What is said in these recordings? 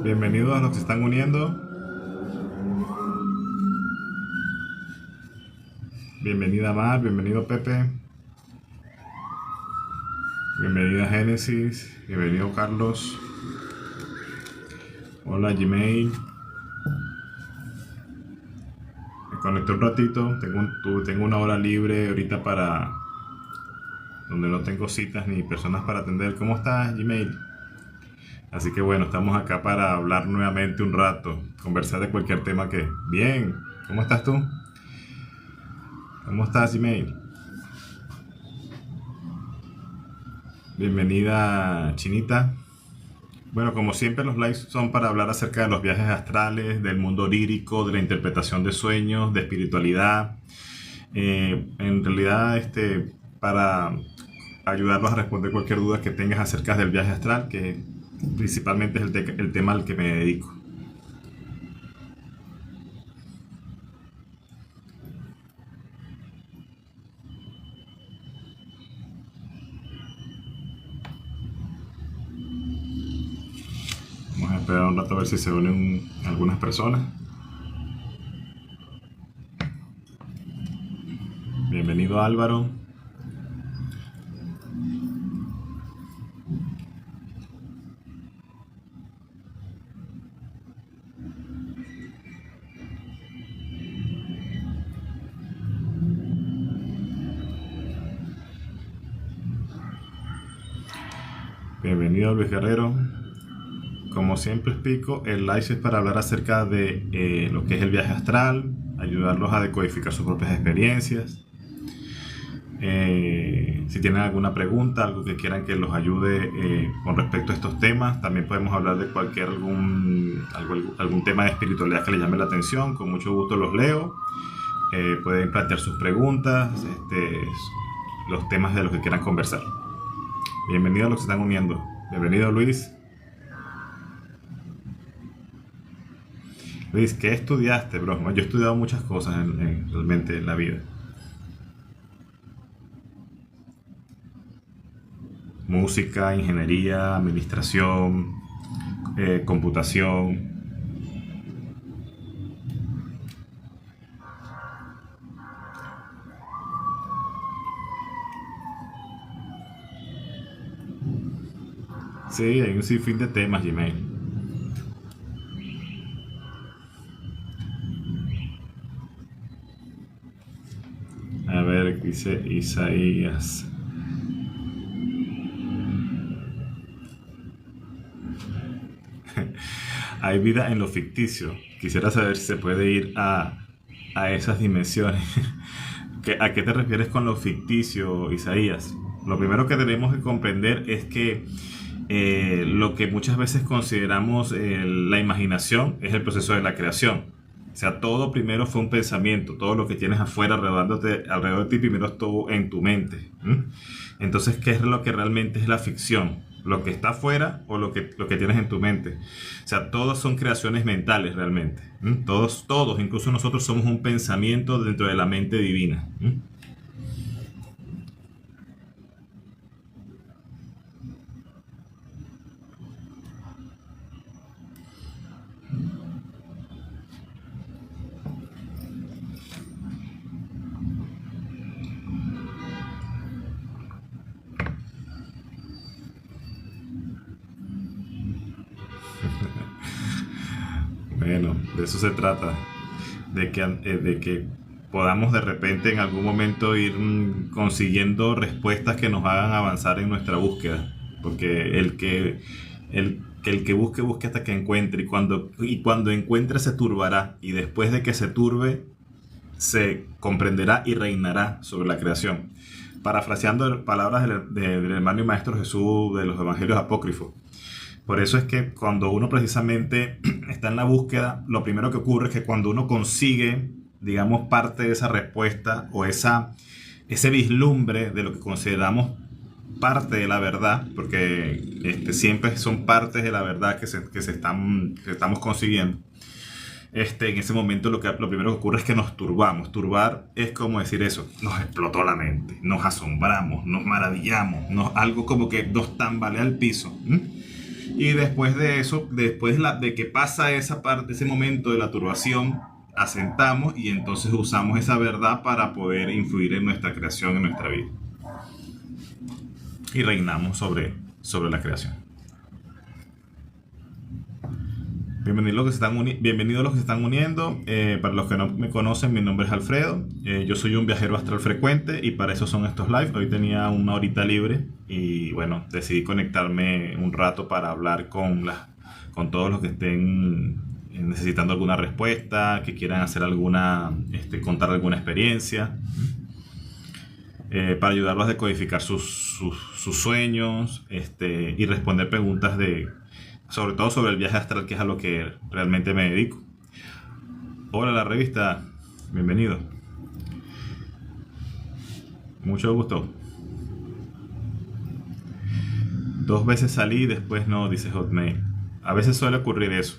Bienvenidos a los que se están uniendo. Bienvenida Mar, bienvenido Pepe. Bienvenida Génesis, bienvenido Carlos. Hola Gmail. Me conecté un ratito, tengo una hora libre ahorita para donde no tengo citas ni personas para atender. ¿Cómo estás Gmail? Así que bueno, estamos acá para hablar nuevamente un rato, conversar de cualquier tema que... Bien, ¿cómo estás tú? ¿Cómo estás Gmail? Bienvenida Chinita. Bueno, como siempre los lives son para hablar acerca de los viajes astrales, del mundo onírico, de la interpretación de sueños, de espiritualidad. En realidad, para ayudarlos a responder cualquier duda que tengas acerca del viaje astral, que principalmente es el tema al que me dedico. Vamos a esperar un rato a ver si se unen algunas personas. Bienvenido Álvaro. Bienvenido Luis Guerrero. Como siempre explico, el live es para hablar acerca de lo que es el viaje astral, ayudarlos a decodificar sus propias experiencias. Si tienen alguna pregunta, algo que quieran que los ayude con respecto a estos temas, también podemos hablar de algún tema de espiritualidad que les llame la atención. Con mucho gusto los leo. Pueden plantear sus preguntas, los temas de los que quieran conversar. Bienvenidos a los que se están uniendo. Bienvenido Luis. Luis, ¿qué estudiaste, bro? Yo he estudiado muchas cosas realmente en la vida. Música, ingeniería, administración, computación. Sí, hay un sinfín de temas, Gmail. A ver, dice Isaías. Hay vida en lo ficticio. Quisiera saber si se puede ir a esas dimensiones. ¿A qué te refieres con lo ficticio, Isaías? Lo primero que tenemos que comprender es que lo que muchas veces consideramos la imaginación es el proceso de la creación. O sea, todo primero fue un pensamiento. Todo lo que tienes afuera alrededor de ti primero estuvo en tu mente. Entonces, ¿qué es lo que realmente es la ficción? ¿Lo que está afuera o lo que tienes en tu mente? O sea, todos son creaciones mentales realmente. Todos, incluso nosotros somos un pensamiento dentro de la mente divina. Bueno, de eso se trata, de que podamos de repente en algún momento ir consiguiendo respuestas que nos hagan avanzar en nuestra búsqueda, porque el que busque hasta que encuentre, y cuando encuentre se turbará, y después de que se turbe se comprenderá y reinará sobre la creación. Parafraseando palabras del hermano y maestro Jesús de los evangelios apócrifos. Por eso es que cuando uno precisamente está en la búsqueda, lo primero que ocurre es que cuando uno consigue, digamos, parte de esa respuesta o ese vislumbre de lo que consideramos parte de la verdad, porque siempre son partes de la verdad que estamos consiguiendo. En ese momento lo primero que ocurre es que nos turbamos. Turbar es como decir eso, nos explotó la mente, nos asombramos, nos maravillamos, algo como que nos tambalea al piso. Y después de eso, de que pasa esa parte, ese momento de la turbación, asentamos y entonces usamos esa verdad para poder influir en nuestra creación, en nuestra vida. Y reinamos sobre la creación. Bienvenidos los que se están uniendo. Para los que no me conocen, mi nombre es Alfredo. Yo soy un viajero astral frecuente y para eso son estos live. Hoy tenía una horita libre y bueno, decidí conectarme un rato para hablar con todos los que estén necesitando alguna respuesta, que quieran hacer contar alguna experiencia, para ayudarlos a decodificar sus sueños, y responder preguntas sobre todo sobre el viaje astral, que es a lo que realmente me dedico. Hola, la revista, bienvenido. Mucho gusto. 2 veces salí, después no, dice Hotmail. A veces suele ocurrir eso.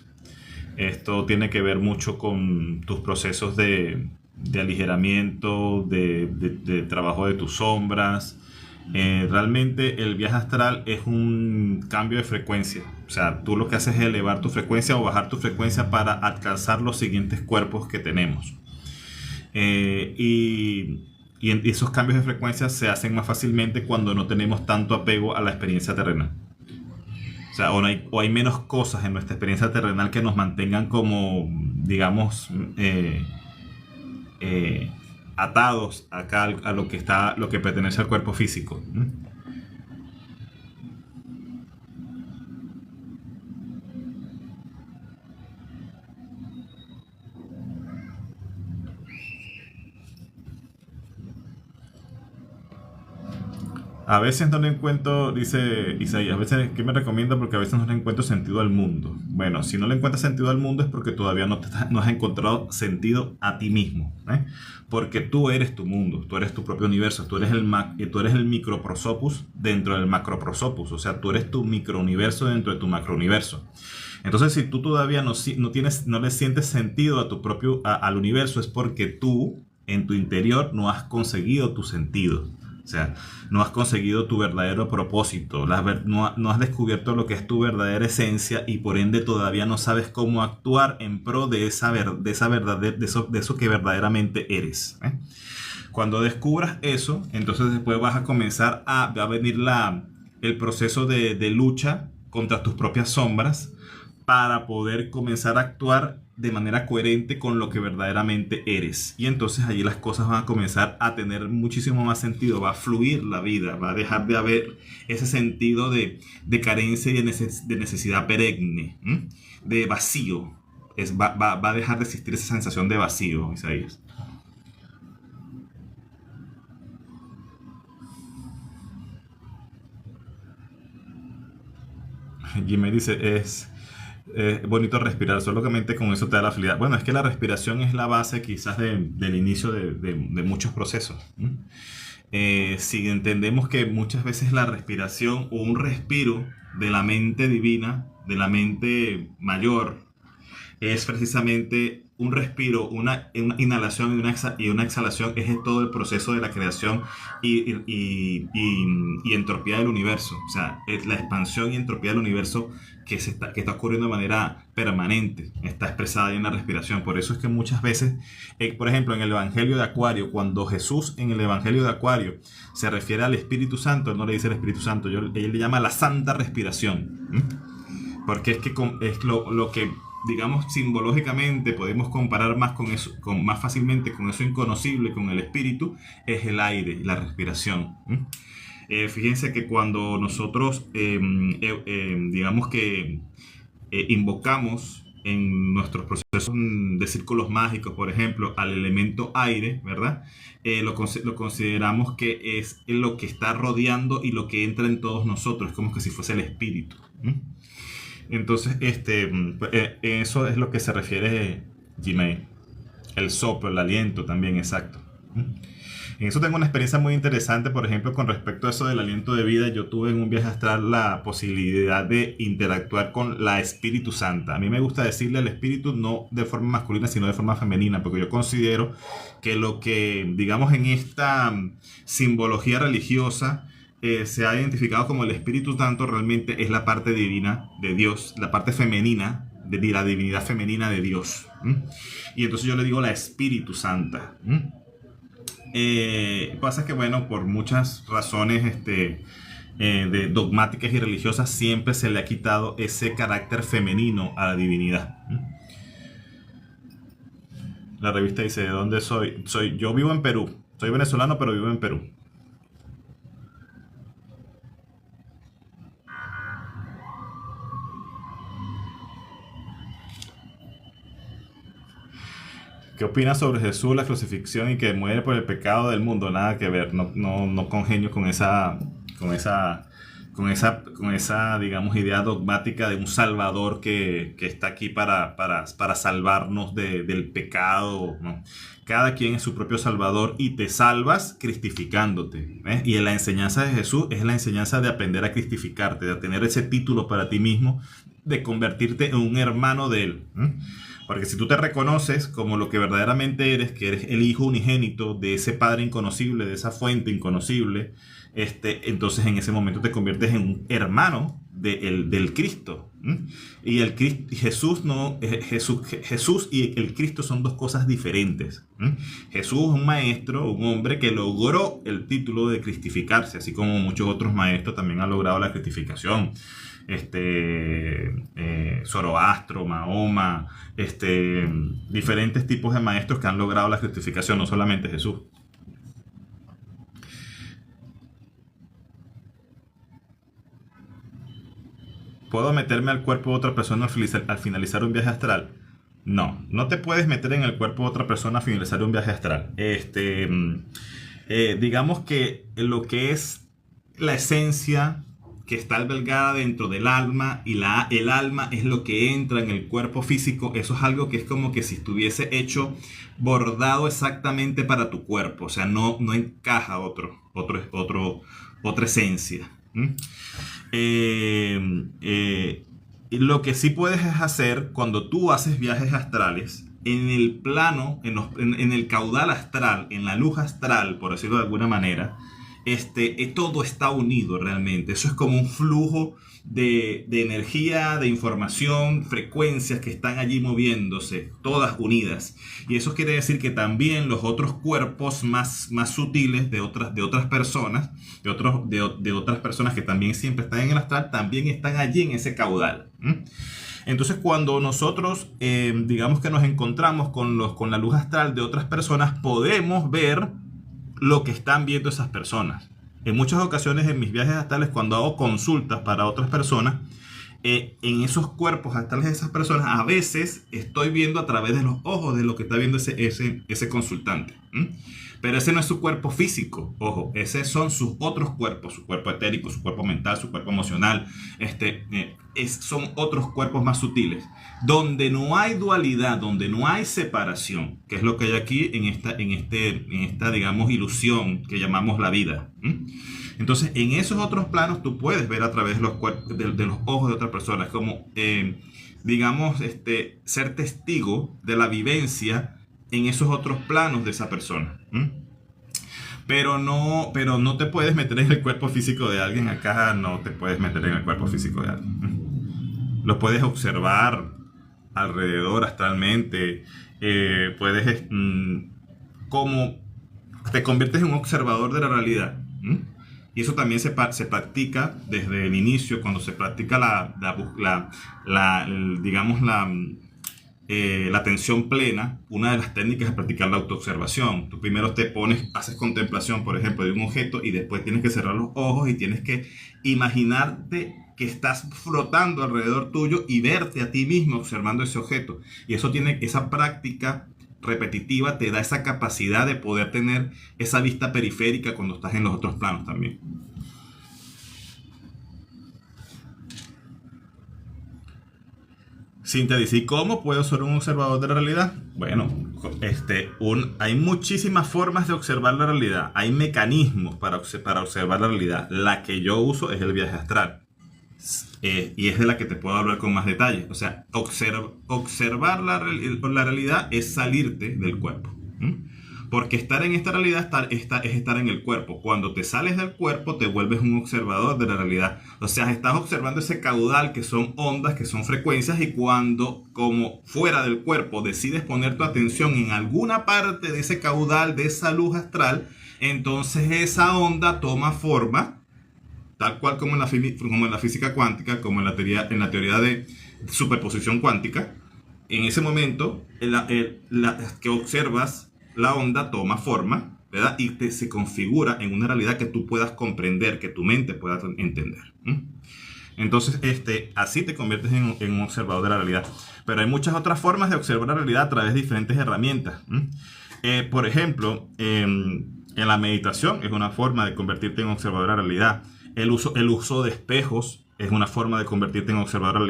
Esto tiene que ver mucho con tus procesos de aligeramiento, de trabajo de tus sombras. Realmente el viaje astral es un cambio de frecuencia. O sea, tú lo que haces es elevar tu frecuencia o bajar tu frecuencia para alcanzar los siguientes cuerpos que tenemos. Y esos cambios de frecuencia se hacen más fácilmente cuando no tenemos tanto apego a la experiencia terrenal. O sea, o hay menos cosas en nuestra experiencia terrenal que nos mantengan como, digamos, atados acá a lo que pertenece al cuerpo físico. A veces no le encuentro, dice Isaías, a veces, ¿qué me recomienda? Porque a veces no le encuentro sentido al mundo. Bueno, si no le encuentras sentido al mundo es porque todavía no has encontrado sentido a ti mismo, ¿eh? Porque tú eres tu mundo, tú eres tu propio universo, tú eres el microprosopus dentro del macroprosopus, o sea, tú eres tu microuniverso dentro de tu macrouniverso. Entonces, si tú todavía no le sientes sentido a al universo, es porque tú, en tu interior, no has conseguido tu sentido. O sea, no has conseguido tu verdadero propósito, no has descubierto lo que es tu verdadera esencia y por ende todavía no sabes cómo actuar en pro de eso que verdaderamente eres, ¿eh? Cuando descubras eso, entonces después va a venir el proceso de lucha contra tus propias sombras para poder comenzar a actuar de manera coherente con lo que verdaderamente eres. Y entonces allí las cosas van a comenzar a tener muchísimo más sentido, va a fluir la vida, va a dejar de haber ese sentido de carencia y de necesidad perenne, de vacío. Va a dejar de existir esa sensación de vacío, Isaías. Jimmy dice, es bonito respirar, solamente con eso te da la felicidad. Bueno, es que la respiración es la base quizás del inicio de muchos procesos. Si entendemos que muchas veces la respiración o un respiro de la mente divina, de la mente mayor, es precisamente un respiro, una inhalación y una exhalación, es todo el proceso de la creación y entropía del universo. O sea, es la expansión y entropía del universo que está ocurriendo de manera permanente, está expresada en la respiración. Por eso es que muchas veces, por ejemplo, en el Evangelio de Acuario, cuando Jesús en el Evangelio de Acuario se refiere al Espíritu Santo, él no le dice el Espíritu Santo, él le llama la santa respiración. Porque es lo que, digamos, simbológicamente podemos comparar más con eso, más fácilmente con eso inconocible, con el espíritu, es el aire, la respiración. Fíjense que cuando nosotros, digamos que invocamos en nuestros procesos de círculos mágicos, por ejemplo, al elemento aire, ¿verdad? Lo consideramos que es lo que está rodeando y lo que entra en todos nosotros, como que si fuese el espíritu. Entonces, eso es lo que se refiere Gmail. El soplo, el aliento también, exacto. En eso tengo una experiencia muy interesante, por ejemplo, con respecto a eso del aliento de vida. Yo tuve en un viaje astral la posibilidad de interactuar con la Espíritu Santa. A mí me gusta decirle al Espíritu no de forma masculina, sino de forma femenina, porque yo considero que lo que, digamos, en esta simbología religiosa se ha identificado como el Espíritu Santo realmente es la parte divina de Dios, la parte femenina de la divinidad femenina de Dios. Y entonces yo le digo la Espíritu Santa. Pasa que, bueno, por muchas razones de dogmáticas y religiosas, siempre se le ha quitado ese carácter femenino a la divinidad. La revista dice, ¿de dónde soy? Yo vivo en Perú. Soy venezolano, pero vivo en Perú. ¿Qué opinas sobre Jesús, la crucifixión y que muere por el pecado del mundo? Nada que ver, no congenio con esa, con esa, digamos, idea dogmática de un Salvador que está aquí para salvarnos del pecado, ¿no? Cada quien es su propio Salvador y te salvas cristificándote, ¿ves? Y la enseñanza de Jesús es la enseñanza de aprender a cristificarte, de tener ese título para ti mismo, de convertirte en un hermano de Él. Porque si tú te reconoces como lo que verdaderamente eres, que eres el hijo unigénito de ese Padre inconocible, de esa fuente inconocible, entonces en ese momento te conviertes en un hermano del Cristo. Y Jesús y el Cristo son dos cosas diferentes. Jesús es un maestro, un hombre que logró el título de cristificarse, así como muchos otros maestros también han logrado la cristificación. Zoroastro, Mahoma, diferentes tipos de maestros que han logrado la cristificación, no solamente Jesús. ¿Puedo meterme al cuerpo de otra persona al finalizar un viaje astral? No, no te puedes meter en el cuerpo de otra persona al finalizar un viaje astral. Digamos que lo que es la esencia que está albergada dentro del alma y el alma es lo que entra en el cuerpo físico. Eso es algo que es como que si estuviese hecho bordado exactamente para tu cuerpo. O sea, no encaja otra esencia. Lo que sí puedes hacer cuando tú haces viajes astrales, en el plano, en el caudal astral, en la luz astral, por decirlo de alguna manera, todo está unido realmente. Eso es como un flujo de energía, de información, frecuencias que están allí moviéndose, todas unidas. Y eso quiere decir que también los otros cuerpos más sutiles de otras personas, de otras personas que también siempre están en el astral, también están allí en ese caudal. Entonces, cuando nosotros, digamos que nos encontramos con la luz astral de otras personas, podemos ver lo que están viendo esas personas. En muchas ocasiones en mis viajes astrales, cuando hago consultas para otras personas, en esos cuerpos astrales de esas personas, a veces estoy viendo a través de los ojos de lo que está viendo ese consultante. Pero ese no es su cuerpo físico, ojo, esos son sus otros cuerpos, su cuerpo etérico, su cuerpo mental, su cuerpo emocional, son otros cuerpos más sutiles, donde no hay dualidad, donde no hay separación, que es lo que hay aquí en esta digamos, ilusión que llamamos la vida. Entonces, en esos otros planos tú puedes ver a través de los ojos de otras personas, como, digamos, ser testigo de la vivencia en esos otros planos de esa persona. Pero no te puedes meter en el cuerpo físico de alguien. Acá no te puedes meter en el cuerpo físico de alguien. Lo puedes observar alrededor astralmente. Puedes, como te conviertes en un observador de la realidad. Y eso también se practica desde el inicio, cuando se practica digamos, la atención plena. Una de las técnicas es practicar la autoobservación. Tú primero haces contemplación, por ejemplo, de un objeto, y después tienes que cerrar los ojos y tienes que imaginarte que estás flotando alrededor tuyo y verte a ti mismo observando ese objeto. Y esa práctica repetitiva te da esa capacidad de poder tener esa vista periférica cuando estás en los otros planos también. Cintia dice, ¿y cómo puedo ser un observador de la realidad? Bueno, hay muchísimas formas de observar la realidad. Hay mecanismos para observar la realidad. La que yo uso es el viaje astral. Y es de la que te puedo hablar con más detalle. O sea, observar la realidad es salirte del cuerpo. Porque estar en esta realidad es estar en el cuerpo. Cuando te sales del cuerpo, te vuelves un observador de la realidad. O sea, estás observando ese caudal que son ondas, que son frecuencias, y cuando, como fuera del cuerpo, decides poner tu atención en alguna parte de ese caudal, de esa luz astral, entonces esa onda toma forma, tal cual como como en la física cuántica, como en la teoría de superposición cuántica. En ese momento, que observas, la onda toma forma, ¿verdad? Y se configura en una realidad que tú puedas comprender, que tu mente pueda entender. Entonces, así te conviertes en un observador de la realidad. Pero hay muchas otras formas de observar la realidad a través de diferentes herramientas. Por ejemplo, en la meditación es una forma de convertirte en observador de la realidad. El uso de espejos es una forma de convertirte en observador de la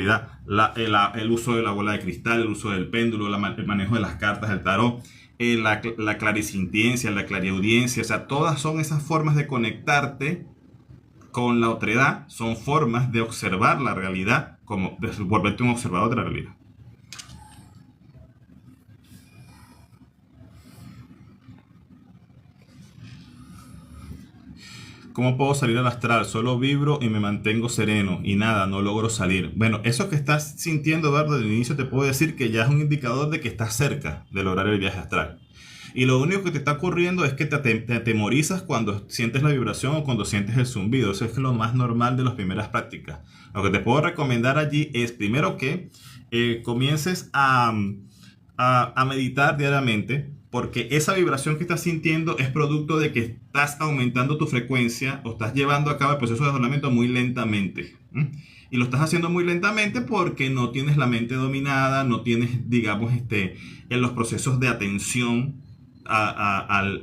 realidad. El uso de la bola de cristal, el uso del péndulo, el manejo de las cartas, el tarot, la clarisintiencia, la clariaudiencia. O sea, todas son esas formas de conectarte con la otredad, son formas de observar la realidad, como de volverte un observador de la realidad. ¿Cómo puedo salir al astral? Solo vibro y me mantengo sereno y nada, no logro salir. Bueno, eso que estás sintiendo, Eduardo, desde el inicio te puedo decir que ya es un indicador de que estás cerca de lograr el viaje astral. Y lo único que te está ocurriendo es que te atemorizas cuando sientes la vibración o cuando sientes el zumbido. Eso es lo más normal de las primeras prácticas. Lo que te puedo recomendar allí es primero que comiences a meditar diariamente, porque esa vibración que estás sintiendo es producto de que estás aumentando tu frecuencia o estás llevando a cabo el proceso de desdoblamiento muy lentamente. Y lo estás haciendo muy lentamente porque no tienes la mente dominada, no tienes, digamos, en los procesos de atención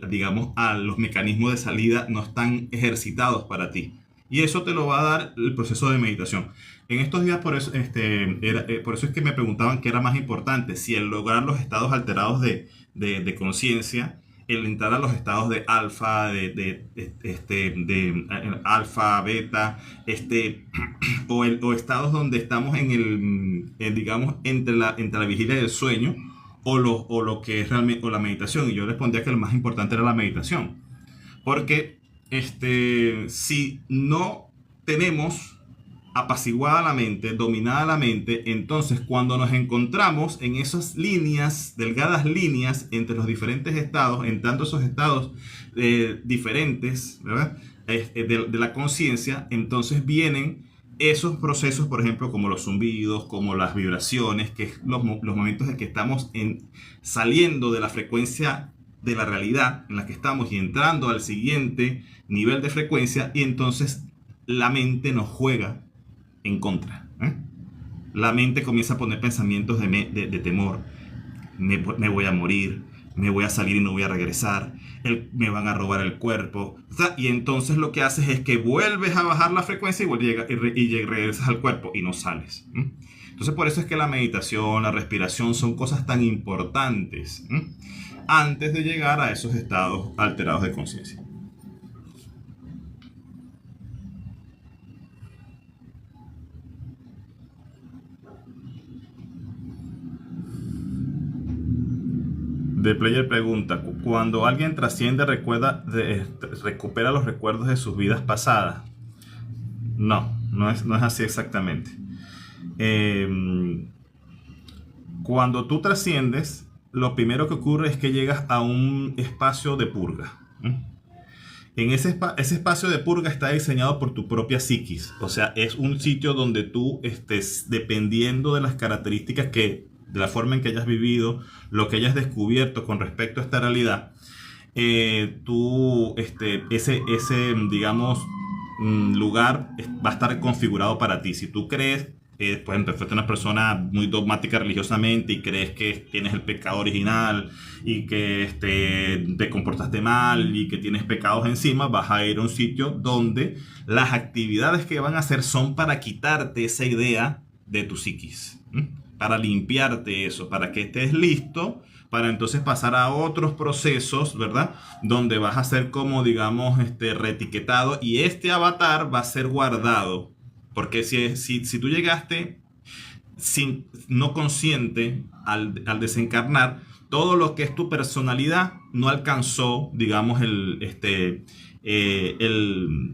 digamos, a los mecanismos de salida no están ejercitados para ti. Y eso te lo va a dar el proceso de meditación. En estos días, por eso es que me preguntaban qué era más importante, si el lograr los estados alterados de conciencia, el entrar a los estados de alfa, de alfa, beta, o estados donde estamos digamos, entre la vigilia y el sueño, o lo que es realmente, o la meditación. Y yo respondía que lo más importante era la meditación. Porque si no tenemos apaciguada la mente, dominada la mente, entonces cuando nos encontramos en esas líneas, delgadas líneas entre los diferentes estados, en tanto esos estados diferentes, ¿verdad? De la conciencia, entonces vienen esos procesos, por ejemplo, como los zumbidos, como las vibraciones, que es los momentos en que estamos saliendo de la frecuencia de la realidad en la que estamos y entrando al siguiente nivel de frecuencia, y entonces la mente nos juega en contra. La mente comienza a poner pensamientos de temor. Me voy a morir, me voy a salir y no voy a regresar, me van a robar el cuerpo. Y entonces lo que haces es que vuelves a bajar la frecuencia y regresas al cuerpo y no sales. Entonces por eso es que la meditación, la respiración son cosas tan importantes antes de llegar a esos estados alterados de conciencia. The Player pregunta, cuando alguien trasciende, recupera los recuerdos de sus vidas pasadas. No es así exactamente. Cuando tú trasciendes, lo primero que ocurre es que llegas a un espacio de purga. En ese espacio de purga está diseñado por tu propia psiquis. O sea, es un sitio donde tú estés, dependiendo de las características de la forma en que hayas vivido, lo que hayas descubierto con respecto a esta realidad, digamos, lugar va a estar configurado para ti. Si tú crees, pues fuiste una persona muy dogmática religiosamente y crees que tienes el pecado original y que te comportaste mal y que tienes pecados encima, vas a ir a un sitio donde las actividades que van a hacer son para quitarte esa idea de tu psiquis, para limpiarte eso, para que estés listo para entonces pasar a otros procesos, ¿verdad? Donde vas a ser como, digamos, reetiquetado, y este avatar va a ser guardado. Porque si tú llegaste no consciente al desencarnar, todo lo que es tu personalidad no alcanzó, digamos,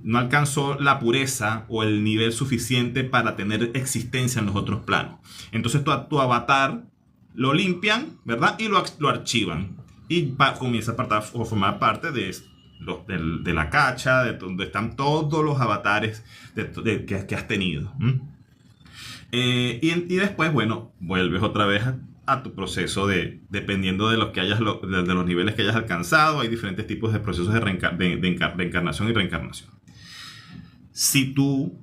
no alcanzó la pureza o el nivel suficiente para tener existencia en los otros planos. Entonces tu avatar lo limpian, ¿verdad? Y lo archivan. Y comienza a formar parte de la cacha, de donde están todos los avatares que has tenido. Y después, bueno, vuelves otra vez a tu proceso dependiendo de de los niveles que hayas alcanzado. Hay diferentes tipos de procesos de encarnación y reencarnación. Si tú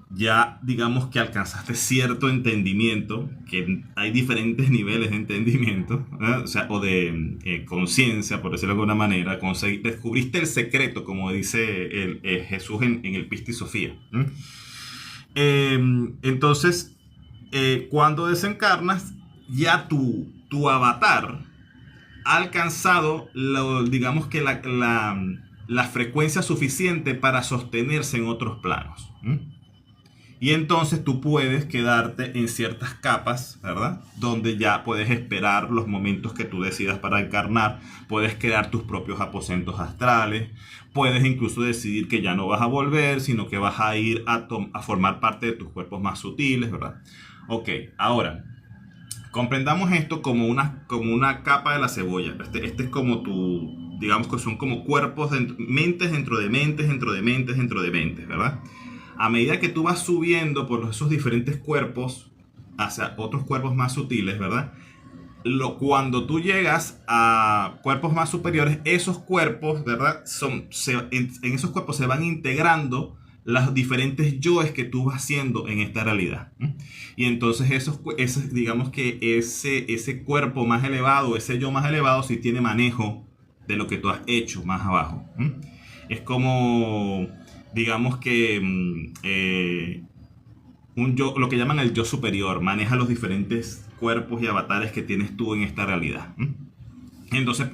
ya digamos que alcanzaste cierto entendimiento, que hay diferentes niveles de entendimiento, o sea, o de conciencia, por decirlo de alguna manera, descubriste el secreto, como dice Jesús en el Pista y Sofía. Entonces, cuando desencarnas, ya tu avatar ha alcanzado, digamos que la frecuencia suficiente para sostenerse en otros planos. Y entonces tú puedes quedarte en ciertas capas, ¿verdad? Donde ya puedes esperar los momentos que tú decidas para encarnar. Puedes crear tus propios aposentos astrales. Puedes incluso decidir que ya no vas a volver, sino que vas a ir a formar parte de tus cuerpos más sutiles, ¿verdad? Ok, ahora, comprendamos esto como una capa de la cebolla. Este es como digamos que son como cuerpos, mentes dentro de mentes, dentro de mentes, dentro de mentes, ¿verdad? A medida que tú vas subiendo por esos diferentes cuerpos hacia otros cuerpos más sutiles, ¿verdad? Cuando tú llegas a cuerpos más superiores, esos cuerpos, ¿verdad? En esos cuerpos se van integrando las diferentes yoes que tú vas haciendo en esta realidad. Y entonces digamos que ese cuerpo más elevado, ese yo más elevado, sí tiene manejo de lo que tú has hecho más abajo. Es como, digamos que un yo, lo que llaman el yo superior, maneja los diferentes cuerpos y avatares que tienes tú en esta realidad. Entonces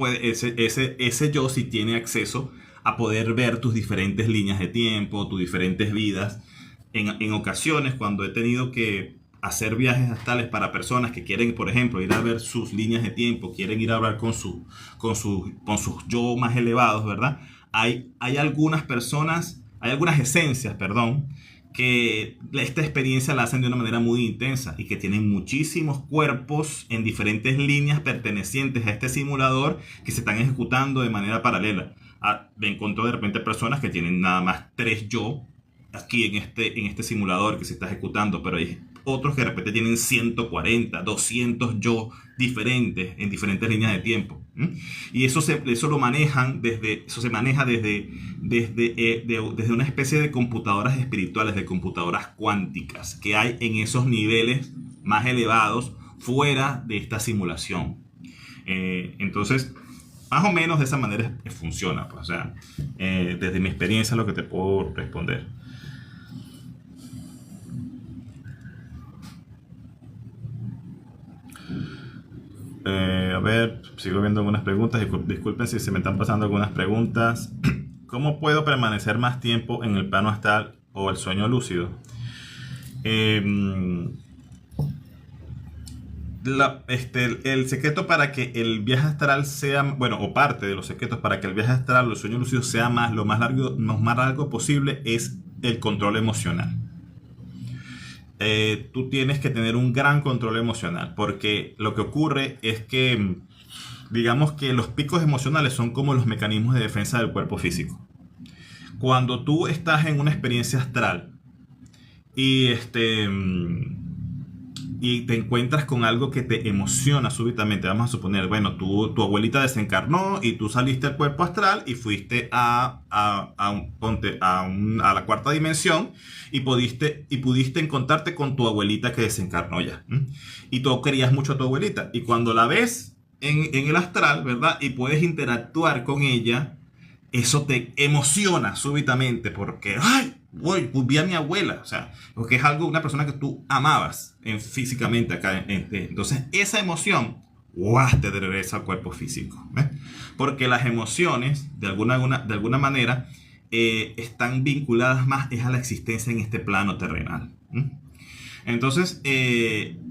ese yo sí tiene acceso a poder ver tus diferentes líneas de tiempo, tus diferentes vidas. En ocasiones, cuando he tenido que hacer viajes astrales para personas que quieren, por ejemplo, ir a ver sus líneas de tiempo, quieren ir a hablar con sus yo más elevados, ¿verdad? Hay algunas personas, hay algunas esencias, perdón, que esta experiencia la hacen de una manera muy intensa y que tienen muchísimos cuerpos en diferentes líneas pertenecientes a este simulador que se están ejecutando de manera paralela. Me encontró de repente personas que tienen nada más 3 yo aquí en este simulador que se está ejecutando, pero hay otros que de repente tienen 140, 200 yo diferentes en diferentes líneas de tiempo. Y eso lo manejan eso se maneja desde una especie de computadoras espirituales, de computadoras cuánticas que hay en esos niveles más elevados fuera de esta simulación. Entonces, más o menos de esa manera funciona, pues, o sea, desde mi experiencia lo que te puedo responder. A ver, sigo viendo algunas preguntas. Disculpen si se me están pasando algunas preguntas. ¿Cómo puedo permanecer más tiempo en el plano astral o el sueño lúcido? El secreto para que el viaje astral sea, bueno, o parte de los secretos para que el viaje astral o el sueño lúcido sea lo más largo posible es el control emocional. Tú tienes que tener un gran control emocional, porque lo que ocurre es que, digamos que los picos emocionales son como los mecanismos de defensa del cuerpo físico. Cuando tú estás en una experiencia astral y te encuentras con algo que te emociona súbitamente, vamos a suponer, bueno, tu abuelita desencarnó y tú saliste del cuerpo astral y fuiste a la cuarta dimensión y pudiste encontrarte con tu abuelita que desencarnó ya. Y tú querías mucho a tu abuelita. Y cuando la ves en el astral, ¿verdad? Y puedes interactuar con ella, eso te emociona súbitamente porque, ¡ay! Vi a mi abuela, o sea, porque es una persona que tú amabas físicamente acá. Entonces, esa emoción, ¡guau!, te regresa al cuerpo físico. Porque las emociones, de alguna manera, están vinculadas más a la existencia en este plano terrenal. Entonces,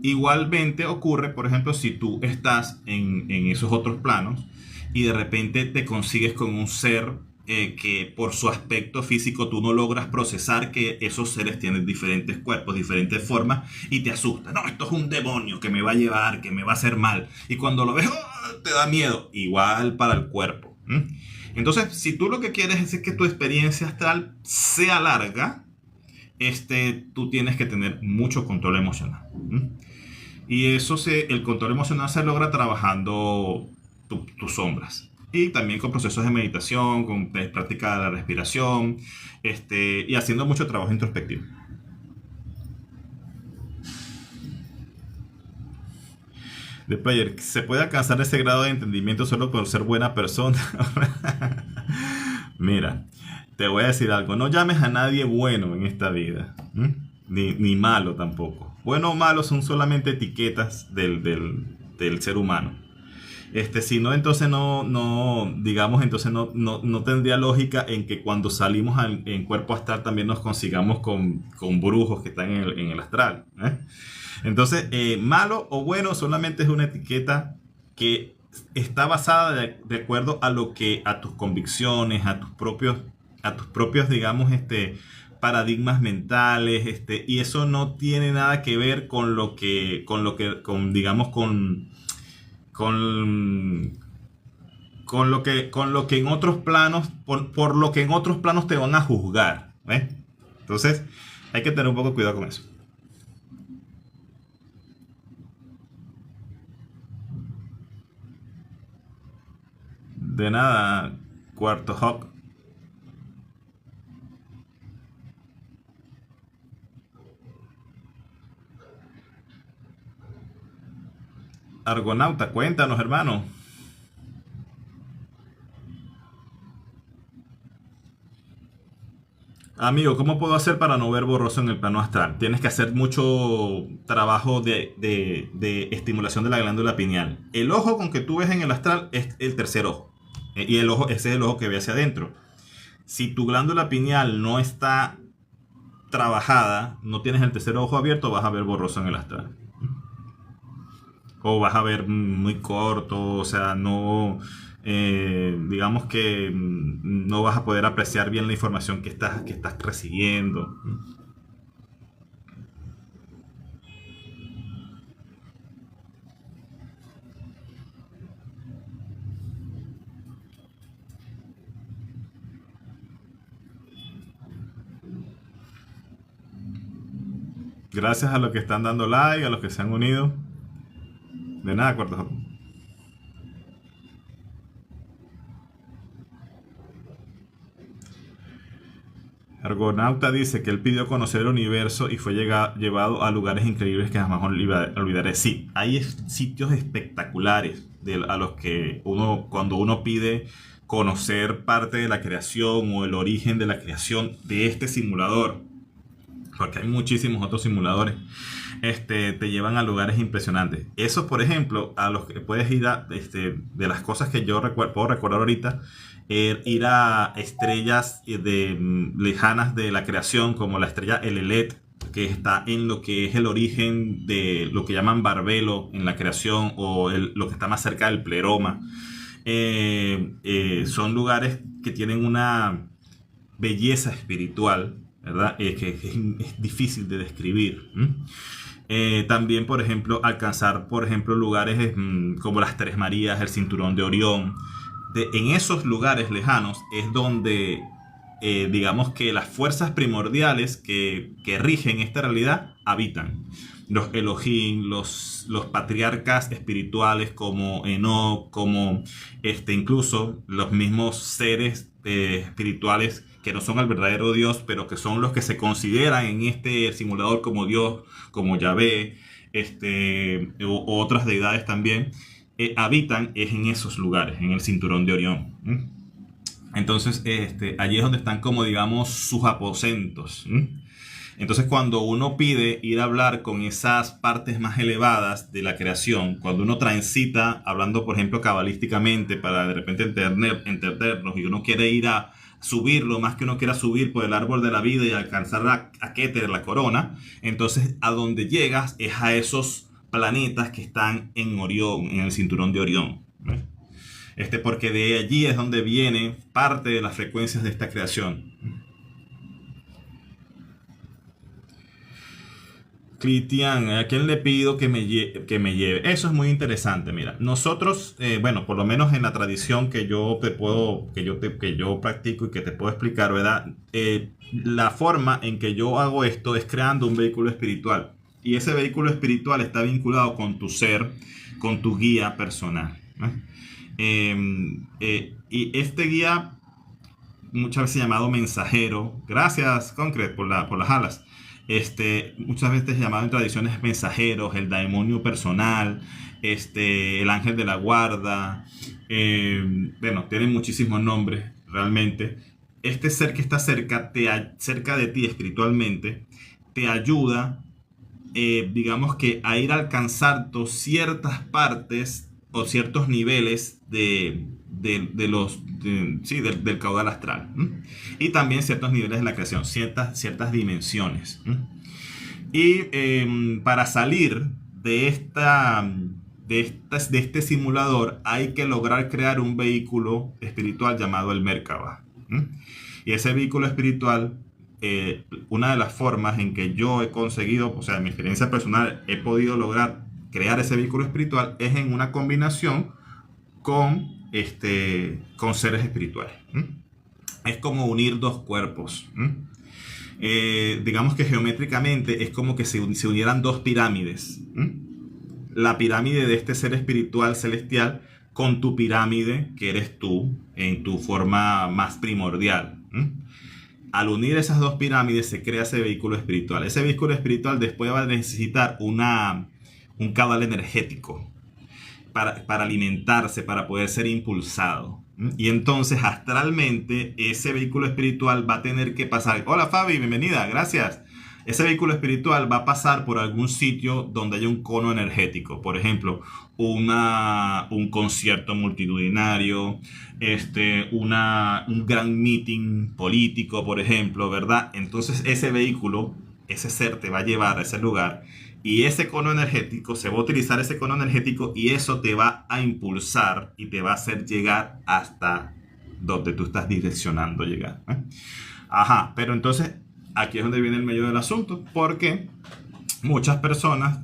igualmente ocurre, por ejemplo, si tú estás en esos otros planos y de repente te consigues con un ser que por su aspecto físico tú no logras procesar que esos seres tienen diferentes cuerpos, diferentes formas y te asusta. No, esto es un demonio que me va a llevar, que me va a hacer mal. Y cuando lo ves, ¡oh!, te da miedo. Igual para el cuerpo. Entonces, si tú lo que quieres es que tu experiencia astral sea larga, tú tienes que tener mucho control emocional. Y el control emocional se logra trabajando tus sombras. Y también con procesos de meditación, con práctica de la respiración, y haciendo mucho trabajo introspectivo. De player, ¿se puede alcanzar ese grado de entendimiento solo por ser buena persona? Mira, te voy a decir algo. No llames a nadie bueno en esta vida. Ni malo tampoco. Bueno o malo son solamente etiquetas del ser humano. Si no, entonces digamos, entonces no tendría lógica en que cuando salimos en cuerpo astral también nos consigamos con brujos que están en el astral. Entonces, malo o bueno solamente es una etiqueta que está basada de acuerdo a tus convicciones, a tus propios, digamos, paradigmas mentales, y eso no tiene nada que ver digamos, con lo que en otros planos, por lo que en otros planos te van a juzgar, ¿eh? Entonces, hay que tener un poco de cuidado con eso. De nada, Cuarto Hawk. Argonauta, cuéntanos, hermano. Amigo, ¿cómo puedo hacer para no ver borroso en el plano astral? Tienes que hacer mucho trabajo de estimulación de la glándula pineal. El ojo con que tú ves en el astral es el tercer ojo. Y ese es el ojo que ve hacia adentro. Si tu glándula pineal no está trabajada, no tienes el tercer ojo abierto, vas a ver borroso en el astral. O vas a ver muy corto, o sea, no, digamos que no vas a poder apreciar bien la información que estás recibiendo. Gracias a los que están dando like, a los que se han unido. De nada, Cuarto Hawk. Argonauta dice que él pidió conocer el universo y fue llevado a lugares increíbles que jamás olvidaré. Sí, hay sitios espectaculares a los que cuando uno pide conocer parte de la creación o el origen de la creación de este simulador, porque hay muchísimos otros simuladores, te llevan a lugares impresionantes. Eso, por ejemplo, a los que puedes ir de las cosas que yo puedo recordar ahorita, ir a estrellas lejanas de la creación, como la estrella Elelet, que está en lo que es el origen de lo que llaman Barbelo en la creación, o lo que está más cerca del Pleroma. Son lugares que tienen una belleza espiritual, ¿verdad? Que es difícil de describir. También, por ejemplo, alcanzar, por ejemplo, lugares como las Tres Marías, el Cinturón de Orión. En esos lugares lejanos es donde, digamos que las fuerzas primordiales que rigen esta realidad habitan. Los Elohim, los patriarcas espirituales como Enoch, como incluso los mismos seres espirituales que no son el verdadero Dios, pero que son los que se consideran en este simulador como Dios, como Yahvé, u otras deidades también, habitan en esos lugares, en el Cinturón de Orión. Entonces, allí es donde están como, digamos, sus aposentos. Entonces, cuando uno pide ir a hablar con esas partes más elevadas de la creación, cuando uno transita, hablando, por ejemplo, cabalísticamente, para de repente entendernos, y uno quiere ir a subir lo más que uno quiera subir por el árbol de la vida y alcanzar a Keter, la corona, entonces a donde llegas es a esos planetas que están en Orión, en el cinturón de Orión. ¿Ves? Porque de allí es donde viene parte de las frecuencias de esta creación. Cristian, ¿a quién le pido que me lleve? Eso es muy interesante. Mira, nosotros, bueno, por lo menos en la tradición que yo te puedo, que yo practico y que te puedo explicar, ¿verdad? La forma en que yo hago esto es creando un vehículo espiritual. Y ese vehículo espiritual está vinculado con tu ser, con tu guía personal, ¿no? Y este guía, muchas veces llamado mensajero, gracias Concrete por las alas. Muchas veces llamado en tradiciones mensajeros, el demonio personal, el ángel de la guarda, bueno, tienen muchísimos nombres realmente. Este ser que está cerca de ti espiritualmente, te ayuda, digamos que a ir alcanzando ciertas partes o ciertos niveles del caudal astral, ¿m? Y también ciertos niveles de la creación, ciertas dimensiones, ¿m? Y para salir de este simulador hay que lograr crear un vehículo espiritual llamado el Merkaba, ¿m? Y ese vehículo espiritual, una de las formas en que yo he conseguido, o sea, en mi experiencia personal, he podido lograr crear ese vehículo espiritual es en una combinación con seres espirituales. Es como unir dos cuerpos. Digamos que geométricamente es como que se unieran dos pirámides. La pirámide de este ser espiritual celestial con tu pirámide, que eres tú, en tu forma más primordial. Al unir esas dos pirámides se crea ese vehículo espiritual. Ese vehículo espiritual después va a necesitar un caudal energético para alimentarse, para poder ser impulsado. Y entonces astralmente ese vehículo espiritual va a tener que pasar. Hola Fabi, bienvenida, gracias. Ese vehículo espiritual va a pasar por algún sitio donde haya un cono energético. Por ejemplo, un concierto multitudinario, un gran meeting político, por ejemplo, ¿verdad? Entonces ese vehículo, ese ser te va a llevar a ese lugar. Y ese cono energético, se va a utilizar ese cono energético y eso te va a impulsar y te va a hacer llegar hasta donde tú estás direccionando llegar, ¿eh? Ajá, pero entonces aquí es donde viene el medio del asunto, porque muchas personas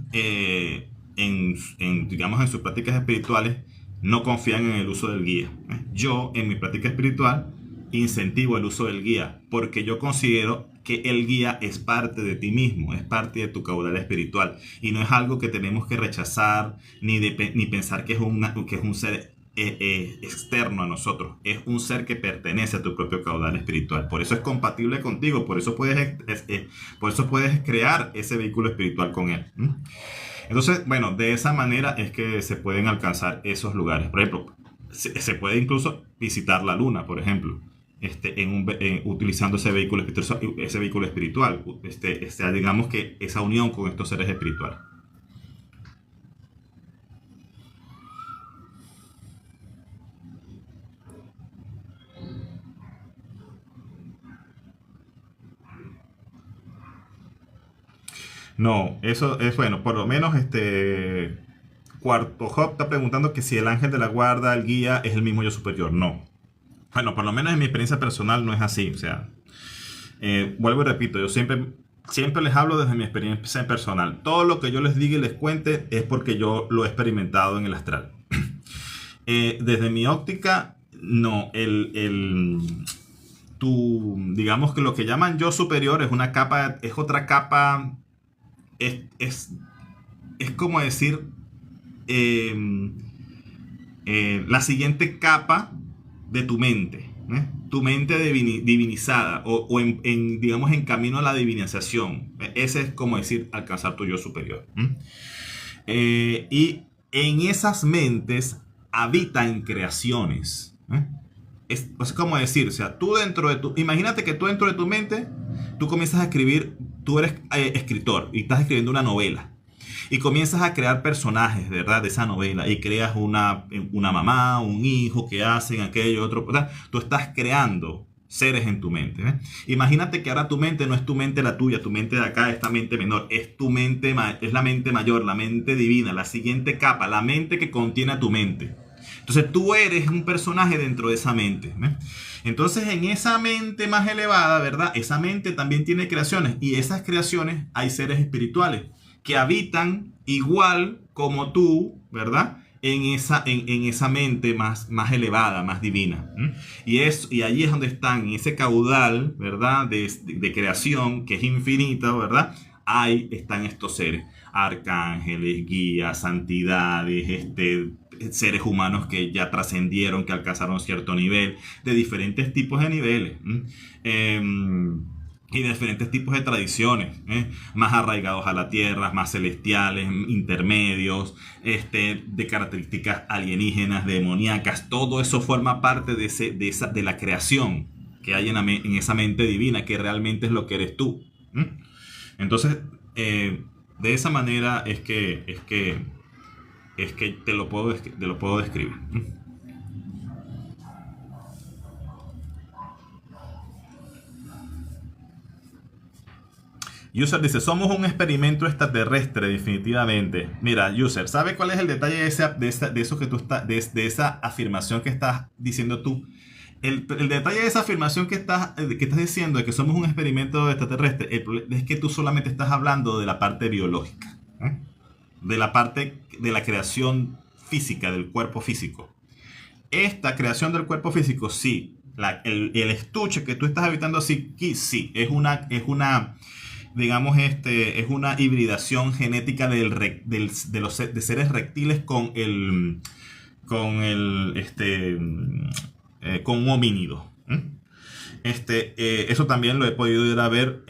digamos, en sus prácticas espirituales no confían en el uso del guía, ¿eh? Yo en mi práctica espiritual incentivo el uso del guía porque yo considero que el guía es parte de ti mismo, es parte de tu caudal espiritual y no es algo que tenemos que rechazar ni pensar que es un ser externo a nosotros, es un ser que pertenece a tu propio caudal espiritual. Por eso es compatible contigo, por eso puedes crear ese vehículo espiritual con él. Entonces, bueno, de esa manera es que se pueden alcanzar esos lugares. Por ejemplo, se puede incluso visitar la luna, por ejemplo. Utilizando ese vehículo espiritual, digamos que esa unión con estos seres espirituales. No, eso es bueno, por lo menos Cuarto Hop está preguntando que si el ángel de la guarda, el guía, es el mismo yo superior. No. Bueno, por lo menos en mi experiencia personal no es así. O sea, vuelvo y repito, yo siempre les hablo desde mi experiencia personal. Todo lo que yo les diga y les cuente es porque yo lo he experimentado en el astral. Desde mi óptica, no. Digamos que lo que llaman yo superior es una capa, es otra capa. Es como decir la siguiente capa de tu mente, ¿eh? Tu mente divinizada o digamos en camino a la divinización. Ese es como decir alcanzar tu yo superior. Y en esas mentes habitan creaciones. Es como decir, o sea, imagínate que tú dentro de tu mente, tú comienzas a escribir, tú eres escritor y estás escribiendo una novela. Y comienzas a crear personajes, ¿verdad? De esa novela. Y creas una mamá, un hijo que hacen aquello, otro. ¿Verdad? Tú estás creando seres en tu mente. Imagínate que ahora tu mente no es tu mente la tuya, tu mente de acá, esta mente menor, es tu mente, es la mente mayor, la mente divina, la siguiente capa, la mente que contiene a tu mente. Entonces tú eres un personaje dentro de esa mente. Entonces en esa mente más elevada, ¿verdad? Esa mente también tiene creaciones, y esas creaciones hay seres espirituales que habitan igual como tú, ¿verdad? En esa mente más elevada, más divina. Y allí es donde están, en ese caudal, ¿verdad? De creación que es infinita, ¿verdad? Ahí están estos seres, arcángeles, guías, santidades, seres humanos que ya trascendieron, que alcanzaron cierto nivel, de diferentes tipos de niveles. Y de diferentes tipos de tradiciones, más arraigados a la tierra, más celestiales, intermedios, de características alienígenas, demoníacas. Todo eso forma parte de la creación que hay en esa mente divina, que realmente es lo que eres tú. Entonces, de esa manera es que te lo puedo describir. User dice, somos un experimento extraterrestre, definitivamente. Mira, User, ¿sabe cuál es el detalle de esa afirmación que estás diciendo tú? El detalle de esa afirmación que estás diciendo de que somos un experimento extraterrestre, es que tú solamente estás hablando de la parte biológica, de la parte de la creación física, del cuerpo físico. Esta creación del cuerpo físico, sí. El estuche que tú estás habitando, sí, es una digamos, es una hibridación genética de seres reptiles con un homínido. Eso también lo he podido ir a ver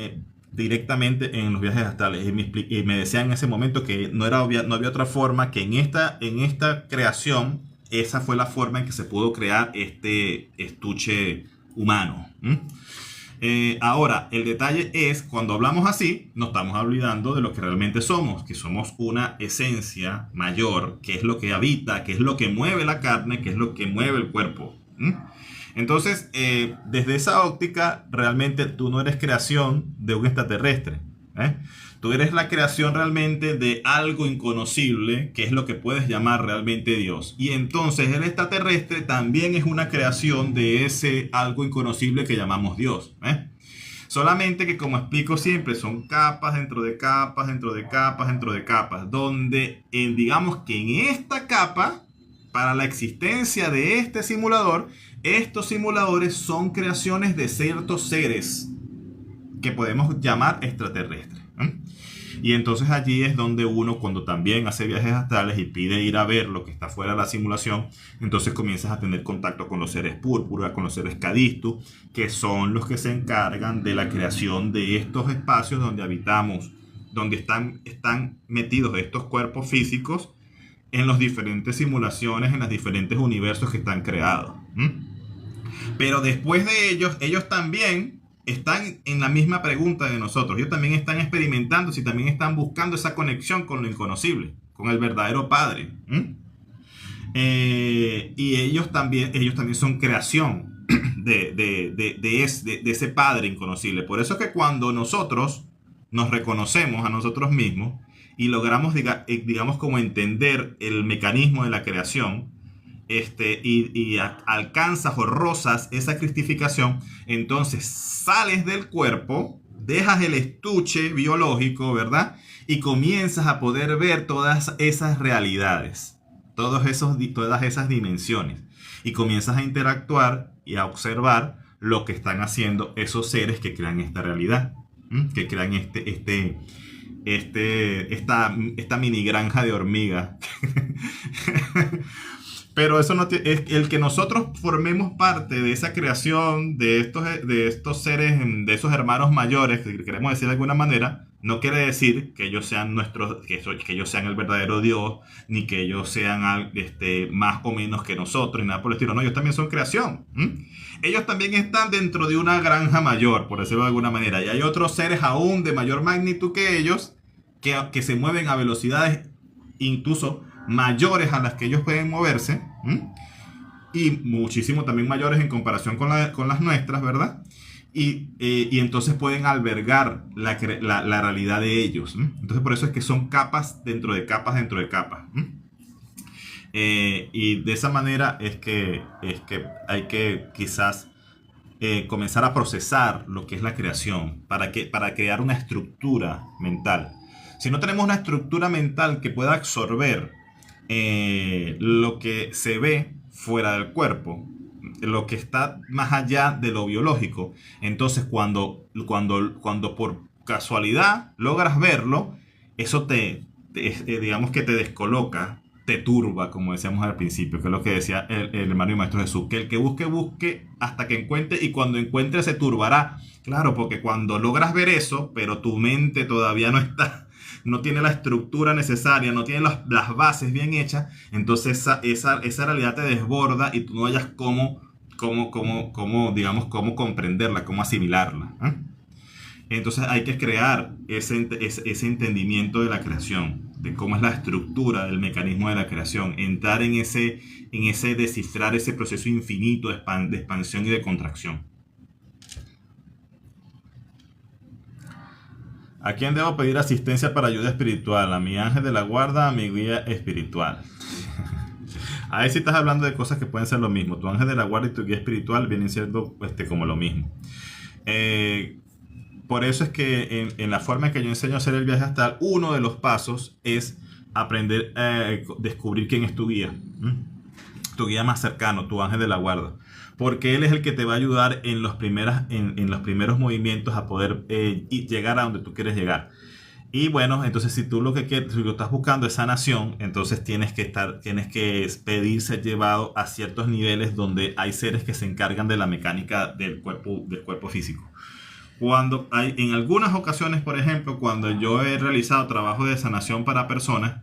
directamente en los viajes astrales, y me decían en ese momento que no había otra forma, que en esta creación, esa fue la forma en que se pudo crear este estuche humano. Ahora, el detalle es, cuando hablamos así, nos estamos olvidando de lo que realmente somos, que somos una esencia mayor, que es lo que habita, que es lo que mueve la carne, que es lo que mueve el cuerpo. Entonces, desde esa óptica, realmente tú no eres creación de un extraterrestre. Tú eres la creación realmente de algo inconocible, que es lo que puedes llamar realmente Dios. Y entonces el extraterrestre también es una creación de ese algo inconocible que llamamos Dios. Solamente que, como explico siempre, son capas dentro de capas, dentro de capas, dentro de capas, donde digamos que en esta capa, para la existencia de este simulador, estos simuladores son creaciones de ciertos seres que podemos llamar extraterrestres. Y entonces allí es donde uno, cuando también hace viajes astrales y pide ir a ver lo que está fuera de la simulación, entonces comienzas a tener contacto con los seres púrpura, con los seres Cadistu, que son los que se encargan de la creación de estos espacios donde habitamos, donde están metidos estos cuerpos físicos en las diferentes simulaciones, en los diferentes universos que están creados. Pero después de ellos también están en la misma pregunta de nosotros. Ellos también están experimentando, si también están buscando esa conexión con lo inconocible, con el verdadero Padre. Y ellos también son creación de ese Padre inconocible. Por eso es que cuando nosotros nos reconocemos a nosotros mismos y logramos, digamos, como entender el mecanismo de la creación, y alcanzas o rozas esa cristificación, entonces sales del cuerpo, dejas el estuche biológico, ¿verdad? Y comienzas a poder ver todas esas realidades, todas esas dimensiones, y comienzas a interactuar y a observar lo que están haciendo esos seres que crean esta realidad, que crean esta mini granja de hormigas. Pero eso no es el que nosotros formemos parte de esa creación de estos seres, de esos hermanos mayores, que queremos decir de alguna manera, no quiere decir que ellos sean que ellos sean el verdadero Dios, ni que ellos sean más o menos que nosotros, ni nada por el estilo. No, ellos también son creación. Ellos también están dentro de una granja mayor, por decirlo de alguna manera. Y hay otros seres aún de mayor magnitud que ellos, que se mueven a velocidades incluso mayores a las que ellos pueden moverse, y muchísimo también mayores en comparación con las nuestras, ¿verdad? Y entonces pueden albergar la realidad de ellos. ¿M? Entonces por eso es que son capas dentro de capas. ¿M? Y de esa manera es que hay que quizás comenzar a procesar lo que es la creación para crear una estructura mental. Si no tenemos una estructura mental que pueda absorber lo que se ve fuera del cuerpo, lo que está más allá de lo biológico, entonces cuando por casualidad logras verlo, eso digamos que te descoloca, te turba, como decíamos al principio, que es lo que decía el hermano y maestro Jesús, que el que busque, busque hasta que encuentre, y cuando encuentre se turbará. Claro, porque cuando logras ver eso, pero tu mente todavía no tiene la estructura necesaria, no tiene las bases bien hechas, entonces esa realidad te desborda y tú no hayas digamos, cómo comprenderla, cómo asimilarla. ¿Eh? Entonces hay que crear ese entendimiento de la creación, de cómo es la estructura del mecanismo de la creación, entrar en ese descifrar ese proceso infinito de expansión y de contracción. ¿A quién debo pedir asistencia para ayuda espiritual? A mi ángel de la guarda, a mi guía espiritual. A ver si estás hablando de cosas que pueden ser lo mismo. Tu ángel de la guarda y tu guía espiritual vienen siendo como lo mismo. Por eso es que en la forma en que yo enseño a hacer el viaje astral, uno de los pasos es aprender a descubrir quién es tu guía. Tu guía más cercano, tu ángel de la guarda. Porque él es el que te va a ayudar en los primeros movimientos a poder llegar a donde tú quieres llegar. Y bueno, entonces si tú lo que quieres, si lo estás buscando es sanación, entonces tienes que pedir ser llevado a ciertos niveles donde hay seres que se encargan de la mecánica del cuerpo físico. En algunas ocasiones, por ejemplo, cuando yo he realizado trabajo de sanación para personas,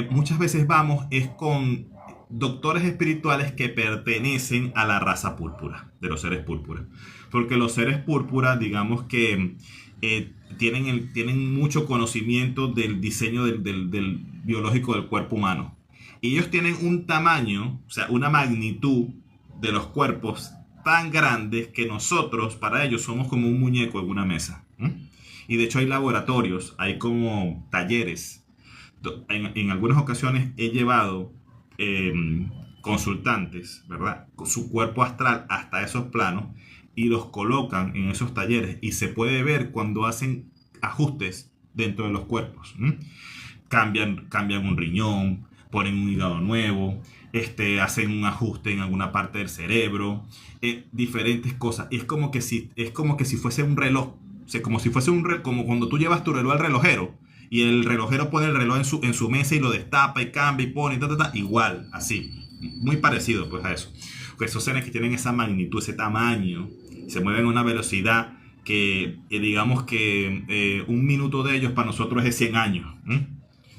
muchas veces es con doctores espirituales que pertenecen a la raza púrpura, de los seres púrpura. Porque los seres púrpura, digamos que tienen mucho conocimiento del diseño del biológico del cuerpo humano. Y ellos tienen un tamaño, o sea, una magnitud de los cuerpos tan grandes que nosotros, para ellos, somos como un muñeco en una mesa. Y de hecho hay laboratorios, hay como talleres. En algunas ocasiones he llevado consultantes, ¿verdad? Con su cuerpo astral hasta esos planos y los colocan en esos talleres y se puede ver cuando hacen ajustes dentro de los cuerpos. Cambian un riñón, ponen un hígado nuevo, hacen un ajuste en alguna parte del cerebro, diferentes cosas. Y es como que si fuese un reloj, o sea, como cuando tú llevas tu reloj al relojero y el relojero pone el reloj en su mesa y lo destapa y cambia y pone, igual, así, muy parecido pues a eso. Porque esos seres que tienen esa magnitud, ese tamaño, se mueven a una velocidad que digamos que un minuto de ellos para nosotros es de 100 años.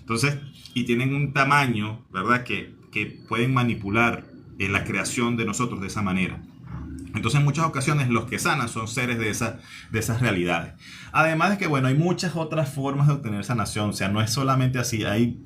Entonces, y tienen un tamaño, ¿verdad? Que pueden manipular la creación de nosotros de esa manera. Entonces, en muchas ocasiones los que sanan son seres de esas realidades. Además de que, bueno, hay muchas otras formas de obtener sanación. O sea, no es solamente así. Hay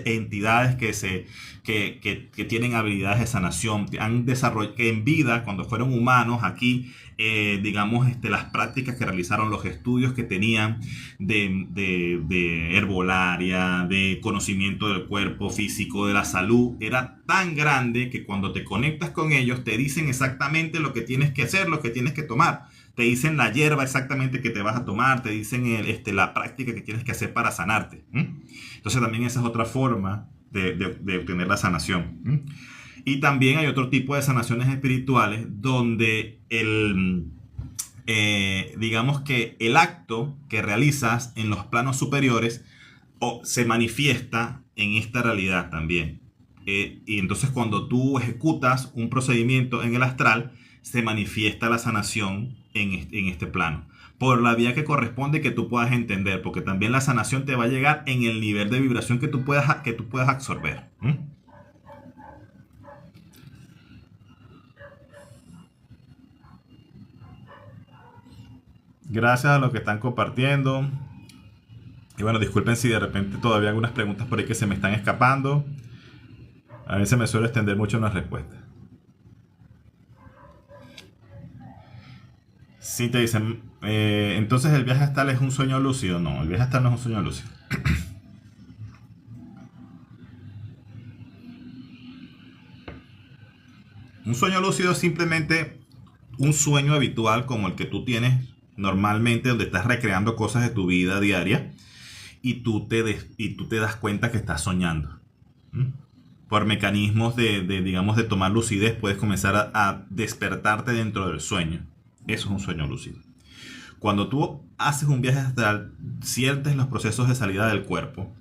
entidades que tienen habilidades de sanación, han desarrollado, que en vida, cuando fueron humanos aquí, digamos, las prácticas que realizaron, los estudios que tenían de herbolaria, de conocimiento del cuerpo físico, de la salud, era tan grande que cuando te conectas con ellos te dicen exactamente lo que tienes que hacer, lo que tienes que tomar. Te dicen la hierba exactamente que te vas a tomar, te dicen la práctica que tienes que hacer para sanarte. Entonces también esa es otra forma de obtener la sanación. Y también hay otro tipo de sanaciones espirituales donde digamos que el acto que realizas en los planos superiores se manifiesta en esta realidad también. Y entonces cuando tú ejecutas un procedimiento en el astral, se manifiesta la sanación en este plano, por la vía que corresponde, que tú puedas entender, porque también la sanación te va a llegar en el nivel de vibración que tú puedas absorber. Gracias a los que están compartiendo. Y bueno, disculpen si de repente todavía hay algunas preguntas por ahí que se me están escapando. A veces me suelo extender mucho en las respuestas. Si te dicen, entonces el viaje astral es un sueño lúcido. No, el viaje astral no es un sueño lúcido. Un sueño lúcido es simplemente un sueño habitual como el que tú tienes normalmente, donde estás recreando cosas de tu vida diaria y tú te das cuenta que estás soñando. ¿Mm? Por mecanismos digamos, de tomar lucidez, puedes comenzar a despertarte dentro del sueño. Eso es un sueño lúcido. Cuando tú haces un viaje astral, sientes los procesos de salida del cuerpo,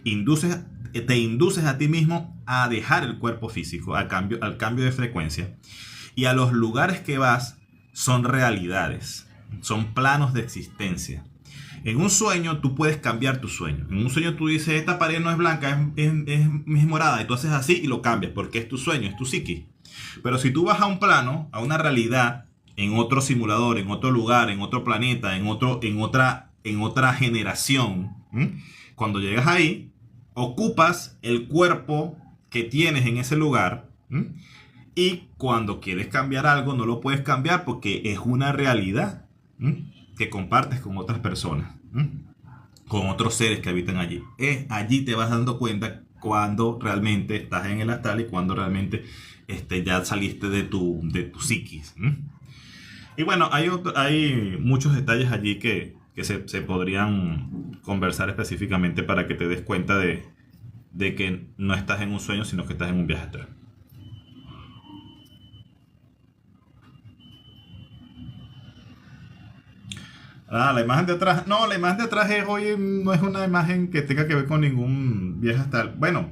te induces a ti mismo a dejar el cuerpo físico, al cambio de frecuencia, y a los lugares que vas son realidades, son planos de existencia. En un sueño tú puedes cambiar tu sueño. En un sueño tú dices, esta pared no es blanca, es morada, y tú haces así y lo cambias, porque es tu sueño, es tu psiquis. Pero si tú vas a un plano, a una realidad, en otro simulador, en otro lugar, en otro planeta, en otra generación, cuando llegas ahí, ocupas el cuerpo que tienes en ese lugar, y cuando quieres cambiar algo no lo puedes cambiar porque es una realidad que compartes con otras personas, con otros seres que habitan allí. Allí te vas dando cuenta cuando realmente estás en el astral y cuando realmente ya saliste de tu psiquis. Y bueno, hay muchos detalles allí que se podrían conversar específicamente para que te des cuenta de que no estás en un sueño, sino que estás en un viaje astral. La imagen de atrás. No, la imagen de atrás hoy no es una imagen que tenga que ver con ningún viaje astral. Bueno,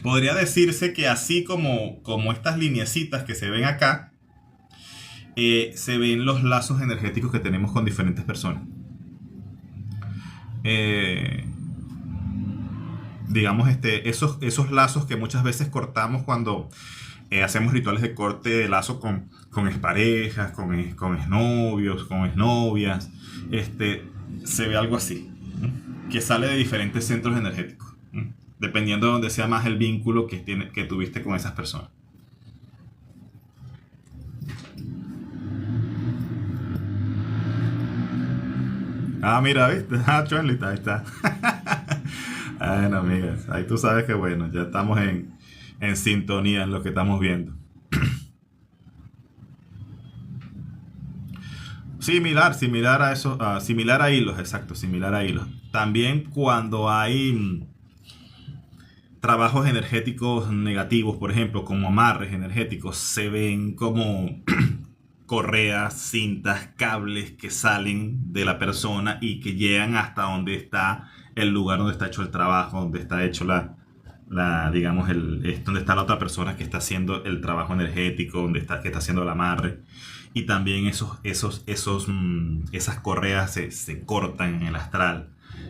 podría decirse que así como estas lineecitas que se ven acá, se ven los lazos energéticos que tenemos con diferentes personas. Digamos, esos lazos que muchas veces cortamos cuando hacemos rituales de corte de lazo con exparejas, con exnovios, con exnovias. Se ve algo así, que sale de diferentes centros energéticos, dependiendo de donde sea más el vínculo que tuviste con esas personas. Mira, ¿viste? Chonli, ahí está. Bueno, amigas, ahí tú sabes que bueno, ya estamos en sintonía en lo que estamos viendo. Similar a eso, similar a hilos, exacto, similar a hilos. También cuando hay trabajos energéticos negativos, por ejemplo, como amarres energéticos, se ven como correas, cintas, cables que salen de la persona y que llegan hasta donde está el lugar donde está hecho el trabajo, donde está hecho digamos, donde está la otra persona que está haciendo el trabajo energético, que está haciendo el amarre. Y también esas correas se cortan en el astral.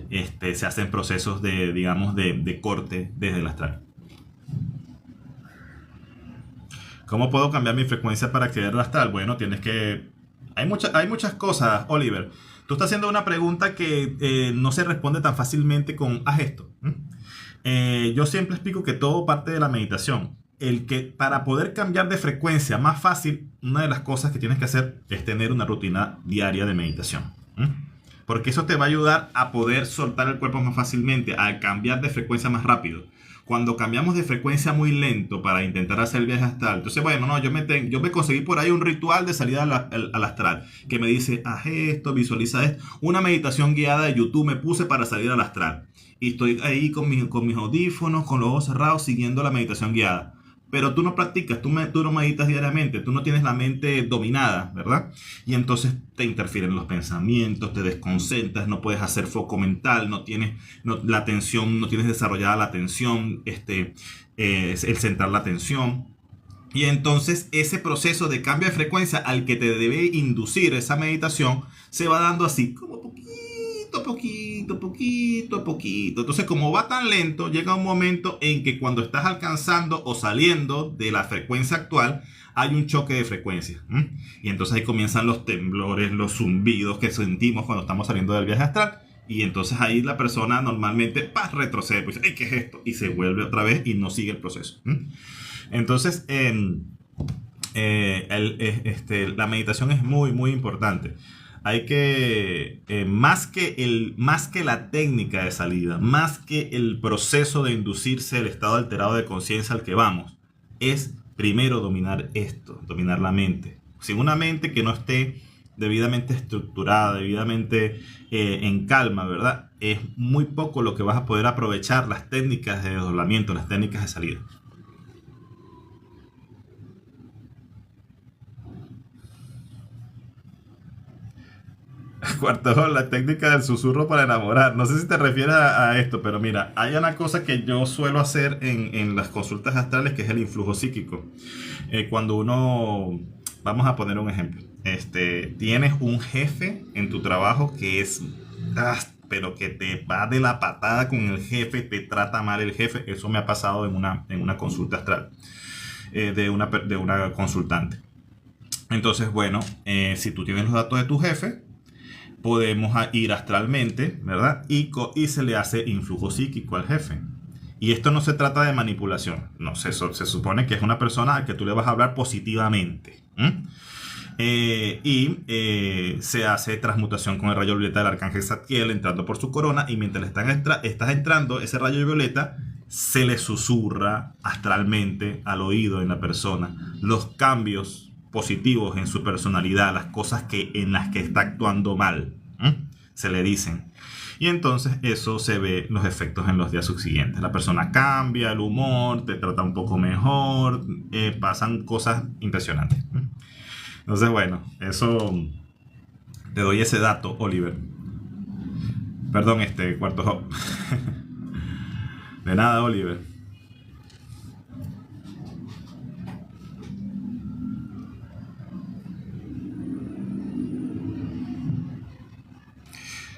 Se hacen procesos de corte desde el astral. ¿Cómo puedo cambiar mi frecuencia para acceder al astral? Bueno, hay muchas cosas, Oliver. Tú estás haciendo una pregunta que no se responde tan fácilmente con haz esto. Yo siempre explico que todo parte de la meditación. Para poder cambiar de frecuencia más fácil, una de las cosas que tienes que hacer es tener una rutina diaria de meditación. Porque eso te va a ayudar a poder soltar el cuerpo más fácilmente, a cambiar de frecuencia más rápido. Cuando cambiamos de frecuencia muy lento para intentar hacer el viaje astral, entonces bueno, no, yo me conseguí por ahí un ritual de salida al astral que me dice, haz esto, visualiza esto. Una meditación guiada de YouTube me puse para salir al astral. Y estoy ahí con mis audífonos, con los ojos cerrados, siguiendo la meditación guiada. Pero tú no practicas, tú no meditas diariamente, tú no tienes la mente dominada, ¿verdad? Y entonces te interfieren los pensamientos, te desconcentras, no puedes hacer foco mental, no tienes desarrollada la atención, el centrar la atención. Y entonces ese proceso de cambio de frecuencia al que te debe inducir esa meditación se va dando así, como poquito. Entonces, como va tan lento, llega un momento en que cuando estás alcanzando o saliendo de la frecuencia actual, hay un choque de frecuencia. Y entonces ahí comienzan los temblores, los zumbidos que sentimos cuando estamos saliendo del viaje astral. Y entonces ahí la persona normalmente retrocede, pues, ¿qué es esto? Y se vuelve otra vez y no sigue el proceso. Entonces, la meditación es muy, muy importante. Hay que, más que la técnica de salida, más que el proceso de inducirse el estado alterado de conciencia al que vamos, es primero dominar esto, dominar la mente. Sin una mente que no esté debidamente estructurada, debidamente en calma, ¿verdad? Es muy poco lo que vas a poder aprovechar las técnicas de desdoblamiento, las técnicas de salida. Cuarto, la técnica del susurro para enamorar. No sé si te refieres a esto, pero mira, hay una cosa que yo suelo hacer en las consultas astrales, que es el influjo psíquico. Cuando uno, vamos a poner un ejemplo, tienes un jefe en tu trabajo que es, pero que te va de la patada con el jefe, te trata mal el jefe. Eso me ha pasado en una consulta astral de una consultante. Entonces, bueno, si tú tienes los datos de tu jefe, podemos ir astralmente, ¿verdad? Y se le hace influjo psíquico al jefe. Y esto no se trata de manipulación. No, se supone que es una persona a que tú le vas a hablar positivamente. Se hace transmutación con el rayo violeta del arcángel Zadkiel entrando por su corona. Y mientras estás entrando, ese rayo violeta se le susurra astralmente al oído en la persona los cambios positivos en su personalidad, las cosas en las que está actuando mal, se le dicen. Y entonces eso se ve los efectos en los días subsiguientes. La persona cambia el humor, te trata un poco mejor, pasan cosas impresionantes. Entonces, bueno, eso te doy ese dato, Oliver. Perdón, cuarto hop. De nada, Oliver.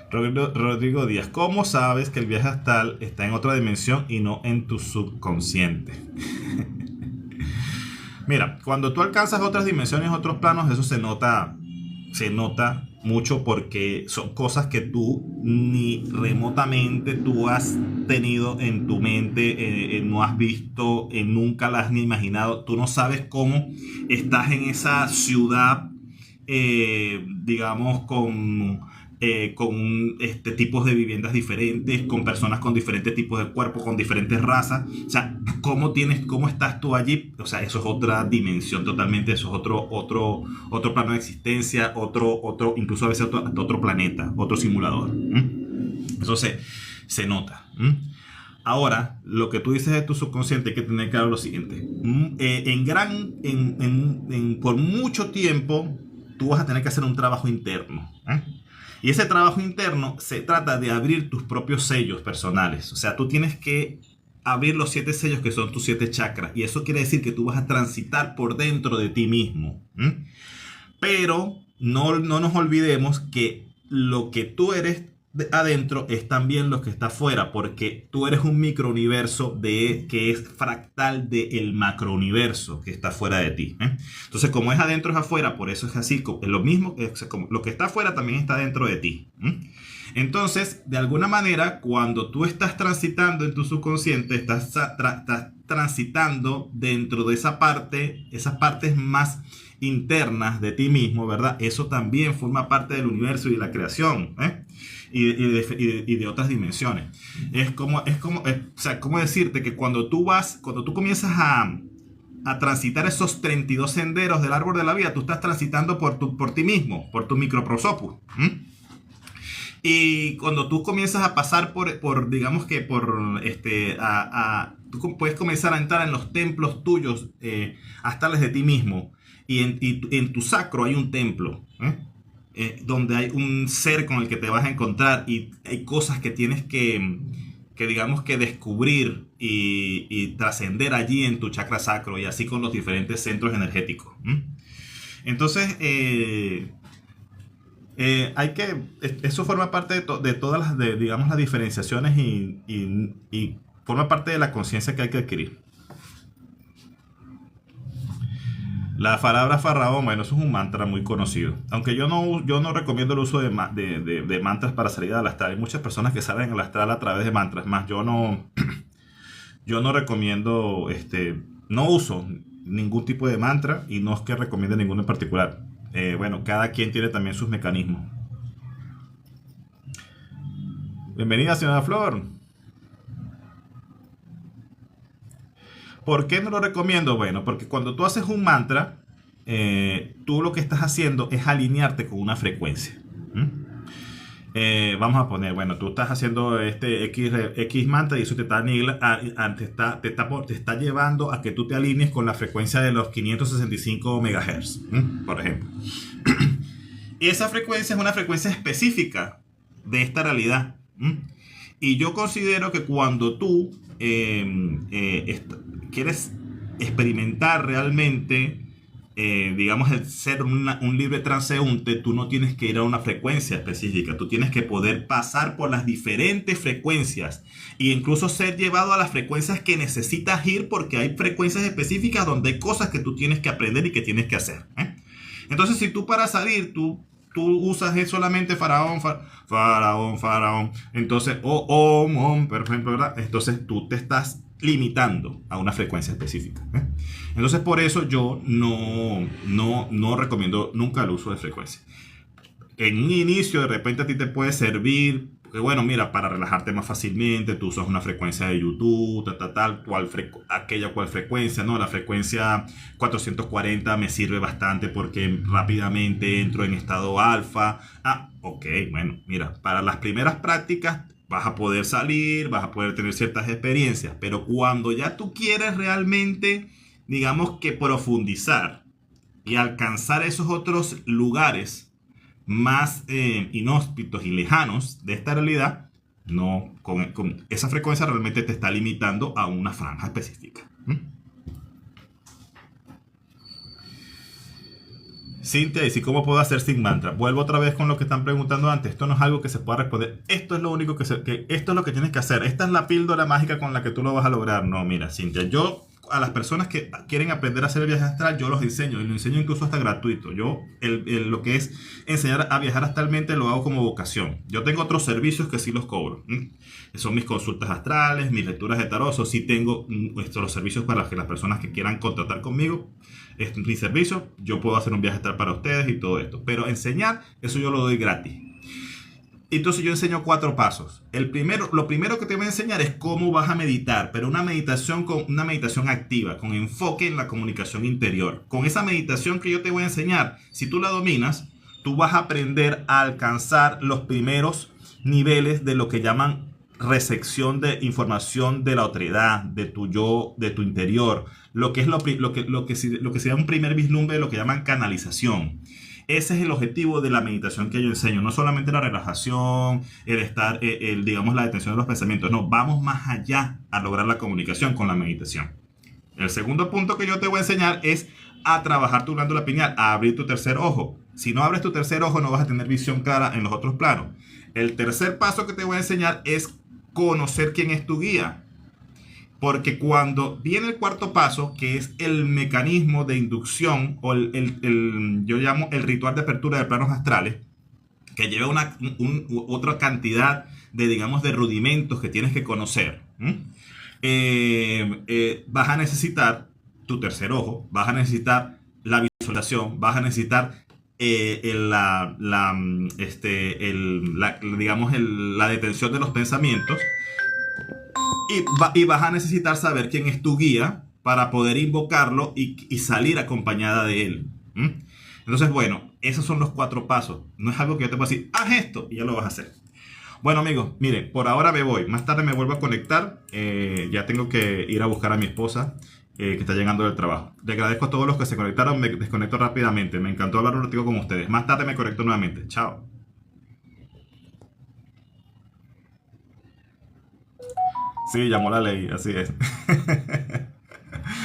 Rodrigo Díaz, ¿cómo sabes que el viaje astral está en otra dimensión y no en tu subconsciente? Mira, cuando tú alcanzas otras dimensiones, otros planos, eso se nota mucho, porque son cosas que tú ni remotamente tú has tenido en tu mente, no has visto, nunca las has ni imaginado. Tú no sabes cómo estás en esa ciudad, digamos, con tipos de viviendas diferentes, con personas con diferentes tipos de cuerpos, con diferentes razas. O sea, cómo estás tú allí. O sea, eso es otra dimensión totalmente. Eso es otro plano de existencia, incluso a veces otro planeta, otro simulador. Eso se nota. Ahora, lo que tú dices de tu subconsciente, hay que tener claro lo siguiente. Por mucho tiempo tú vas a tener que hacer un trabajo interno. Y ese trabajo interno se trata de abrir tus propios sellos personales. O sea, tú tienes que abrir los 7 sellos que son tus 7 chakras. Y eso quiere decir que tú vas a transitar por dentro de ti mismo. Pero no nos olvidemos que lo que tú eres adentro es también lo que está afuera, porque tú eres un microuniverso que es fractal del macrouniverso que está fuera de ti. Entonces, como es adentro es afuera, por eso es así, es lo mismo, como lo que está afuera también está dentro de ti. Entonces, de alguna manera, cuando tú estás transitando en tu subconsciente, estás transitando dentro de esas partes más internas de ti mismo, ¿verdad? Eso también forma parte del universo y de la creación, y de otras dimensiones. Es como decirte que cuando tú comienzas a transitar esos 32 senderos del árbol de la vida, tú estás transitando por ti mismo, por tu microprosopus. Y cuando tú comienzas a pasar tú puedes comenzar a entrar en los templos tuyos, astrales de ti mismo. Y en tu sacro hay un templo, donde hay un ser con el que te vas a encontrar, y hay cosas que tienes que digamos que descubrir y trascender allí en tu chakra sacro, y así con los diferentes centros energéticos. Entonces, eso forma parte de todas las, digamos, las diferenciaciones, y forma parte de la conciencia que hay que adquirir. La palabra faraón, bueno, eso es un mantra muy conocido. Aunque yo no recomiendo el uso de mantras para salir al astral. Hay muchas personas que salen al astral a través de mantras. Más, yo no recomiendo, no uso ningún tipo de mantra y no es que recomiende ninguno en particular. Bueno, cada quien tiene también sus mecanismos. Bienvenida, señora Flor. ¿Por qué no lo recomiendo? Bueno, porque cuando tú haces un mantra, tú lo que estás haciendo es alinearte con una frecuencia. ¿Mm? Vamos a poner, bueno, tú estás haciendo este X mantra y eso te está llevando a que tú te alinees con la frecuencia de los 565 MHz, por ejemplo. Y esa frecuencia es una frecuencia específica de esta realidad. Y yo considero que cuando tú quieres experimentar realmente, digamos, el ser un libre transeúnte, tú no tienes que ir a una frecuencia específica, tú tienes que poder pasar por las diferentes frecuencias e incluso ser llevado a las frecuencias que necesitas ir, porque hay frecuencias específicas donde hay cosas que tú tienes que aprender y que tienes que hacer. Entonces, si tú para salir, tú usas solamente faraón, faraón, entonces, por ejemplo, ¿verdad? Entonces tú te estás limitando a una frecuencia específica. Entonces, por eso yo no recomiendo nunca el uso de frecuencia. En un inicio, de repente a ti te puede servir, porque bueno, mira, para relajarte más fácilmente, tú usas una frecuencia de YouTube, aquella cual frecuencia, ¿no? La frecuencia 440 me sirve bastante porque rápidamente entro en estado alfa. Ok, bueno, mira, para las primeras prácticas vas a poder salir, vas a poder tener ciertas experiencias, pero cuando ya tú quieres realmente, digamos que profundizar y alcanzar esos otros lugares más inhóspitos y lejanos de esta realidad, no, con esa frecuencia realmente te está limitando a una franja específica. Cintia dice, ¿cómo puedo hacer sin mantra? Vuelvo otra vez con lo que están preguntando antes. Esto no es algo que se pueda responder. Esto es lo único esto es lo que tienes que hacer. Esta es la píldora mágica con la que tú lo vas a lograr. No, mira, Cintia, yo a las personas que quieren aprender a hacer el viaje astral, yo los enseño, y lo enseño incluso hasta gratuito. Yo lo que es enseñar a viajar astralmente lo hago como vocación. Yo tengo otros servicios que sí los cobro. Son mis consultas astrales, mis lecturas de tarot. Eso sí tengo los servicios para que las personas que quieran contratar conmigo, es mi servicio. Yo puedo hacer un viaje astral para ustedes y todo esto. Pero enseñar, eso yo lo doy gratis. Entonces yo enseño 4 pasos. Lo primero que te voy a enseñar es cómo vas a meditar, pero una meditación activa, con enfoque en la comunicación interior. Con esa meditación que yo te voy a enseñar, si tú la dominas, tú vas a aprender a alcanzar los primeros niveles de lo que llaman recepción de información de la otredad, de tu yo, de tu interior, lo que se llama un primer vislumbre de lo que llaman canalización. Ese es el objetivo de la meditación que yo enseño. No solamente la relajación, digamos, la detención de los pensamientos. No, vamos más allá a lograr la comunicación con la meditación. El segundo punto que yo te voy a enseñar es a trabajar tu glándula pineal, a abrir tu tercer ojo. Si no abres tu tercer ojo, no vas a tener visión clara en los otros planos. El tercer paso que te voy a enseñar es conocer quién es tu guía. Porque cuando viene el cuarto paso, que es el mecanismo de inducción, o yo llamo el ritual de apertura de planos astrales, que lleva otra cantidad de, digamos, de rudimentos que tienes que conocer, vas a necesitar tu tercer ojo, vas a necesitar la visualización, vas a necesitar la detención de los pensamientos. Y vas a necesitar saber quién es tu guía para poder invocarlo y salir acompañada de él. Entonces, bueno, esos son los 4 pasos. No es algo que yo te pueda decir, haz esto y ya lo vas a hacer. Bueno, amigos, miren, por ahora me voy. Más tarde me vuelvo a conectar. Ya tengo que ir a buscar a mi esposa, que está llegando del trabajo. Le agradezco a todos los que se conectaron. Me desconecto rápidamente. Me encantó hablar un ratito con ustedes. Más tarde me conecto nuevamente. Chao. Sí, llamó la ley, así es.